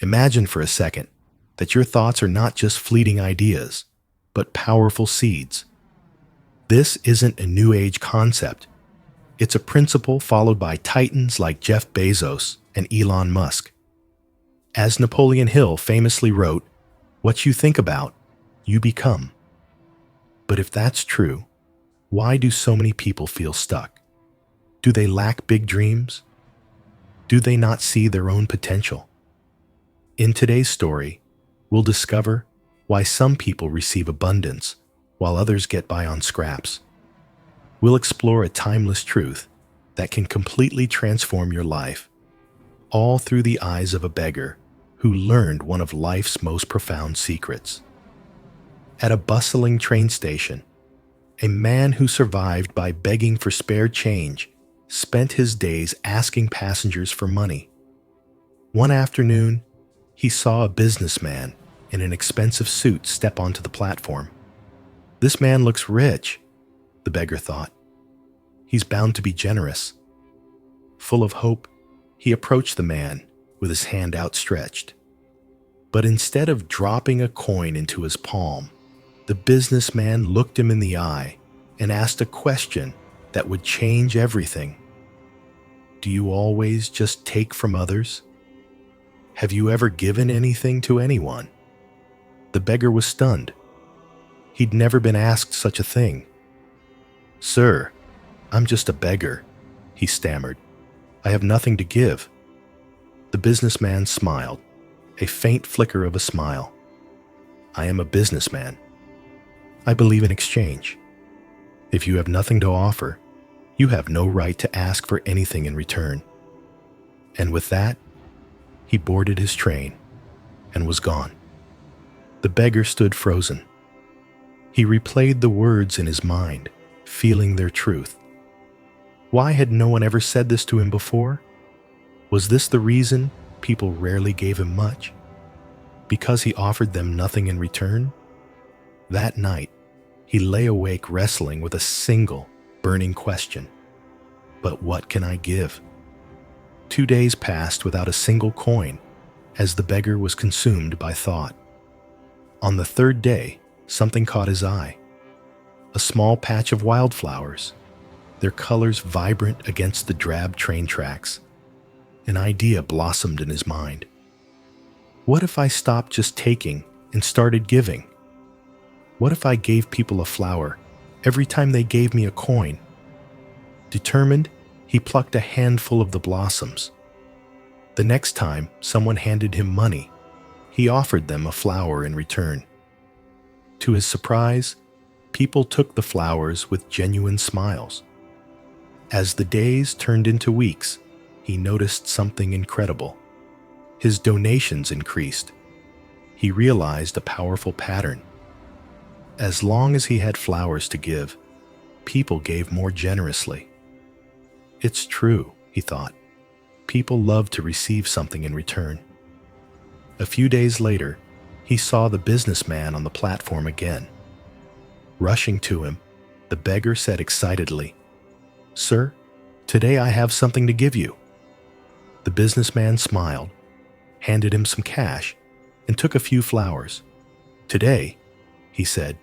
Imagine for a second that your thoughts are not just fleeting ideas, but powerful seeds. This isn't a new age concept. It's a principle followed by titans like Jeff Bezos and Elon Musk. As Napoleon Hill famously wrote, "What you think about, you become." But if that's true, why do so many people feel stuck? Do they lack big dreams? Do they not see their own potential? In today's story, we'll discover why some people receive abundance while others get by on scraps. We'll explore a timeless truth that can completely transform your life, all through the eyes of a beggar who learned one of life's most profound secrets. At a bustling train station, a man who survived by begging for spare change spent his days asking passengers for money. One afternoon, he saw a businessman in an expensive suit step onto the platform. "This man looks rich," the beggar thought. "He's bound to be generous." Full of hope, he approached the man with his hand outstretched. But instead of dropping a coin into his palm, the businessman looked him in the eye and asked a question that would change everything. "Do you always just take from others? Have you ever given anything to anyone?" The beggar was stunned. He'd never been asked such a thing. "Sir, I'm just a beggar," he stammered. "I have nothing to give." The businessman smiled, a faint flicker of a smile. "I am a businessman. I believe in exchange. If you have nothing to offer, you have no right to ask for anything in return." And with that, he boarded his train and was gone. The beggar stood frozen. He replayed the words in his mind, feeling their truth. Why had no one ever said this to him before? Was this the reason people rarely gave him much? Because he offered them nothing in return? That night, he lay awake wrestling with a single, burning question. But what can I give? 2 days passed without a single coin, as the beggar was consumed by thought. On the third day, something caught his eye. A small patch of wildflowers, their colors vibrant against the drab train tracks. An idea blossomed in his mind. What if I stopped just taking and started giving? What if I gave people a flower every time they gave me a coin? Determined, he plucked a handful of the blossoms. The next time someone handed him money, he offered them a flower in return. To his surprise, people took the flowers with genuine smiles. As the days turned into weeks, he noticed something incredible. His donations increased. He realized a powerful pattern. As long as he had flowers to give, people gave more generously. It's true, he thought. People love to receive something in return. A few days later, he saw the businessman on the platform again. Rushing to him, the beggar said excitedly, "Sir, today I have something to give you." The businessman smiled, handed him some cash, and took a few flowers. "Today," he said,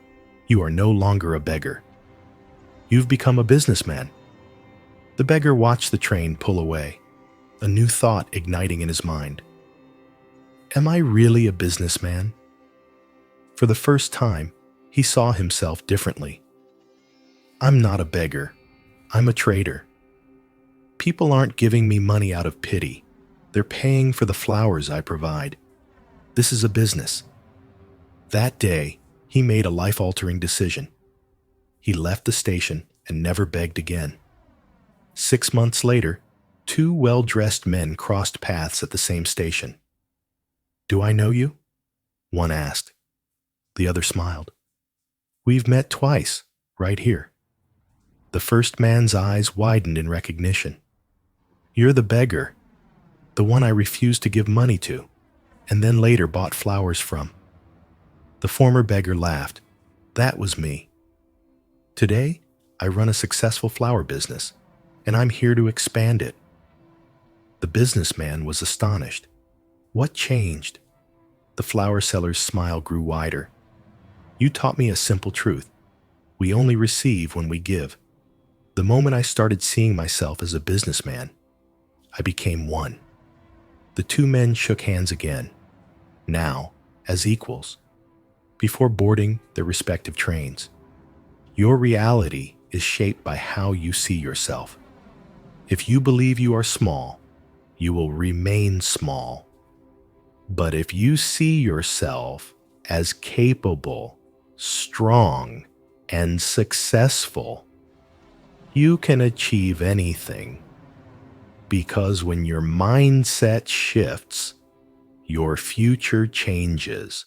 "you are no longer a beggar. You've become a businessman." The beggar watched the train pull away, a new thought igniting in his mind. Am I really a businessman? For the first time, he saw himself differently. I'm not a beggar. I'm a trader. People aren't giving me money out of pity. They're paying for the flowers I provide. This is a business. That day, he made a life-altering decision. He left the station and never begged again. 6 months later, 2 well-dressed men crossed paths at the same station. "Do I know you?" one asked. The other smiled. "We've met twice, right here." The first man's eyes widened in recognition. "You're the beggar, the one I refused to give money to, and then later bought flowers from." The former beggar laughed. "That was me. Today, I run a successful flower business, and I'm here to expand it." The businessman was astonished. What changed? The flower seller's smile grew wider. You taught me a simple truth. We only receive when we give. The moment I started seeing myself as a businessman, I became one. The two men shook hands again, now as equals, before boarding their respective trains. Your reality is shaped by how you see yourself. If you believe you are small, you will remain small. But if you see yourself as capable, strong, and successful, you can achieve anything. Because when your mindset shifts, your future changes.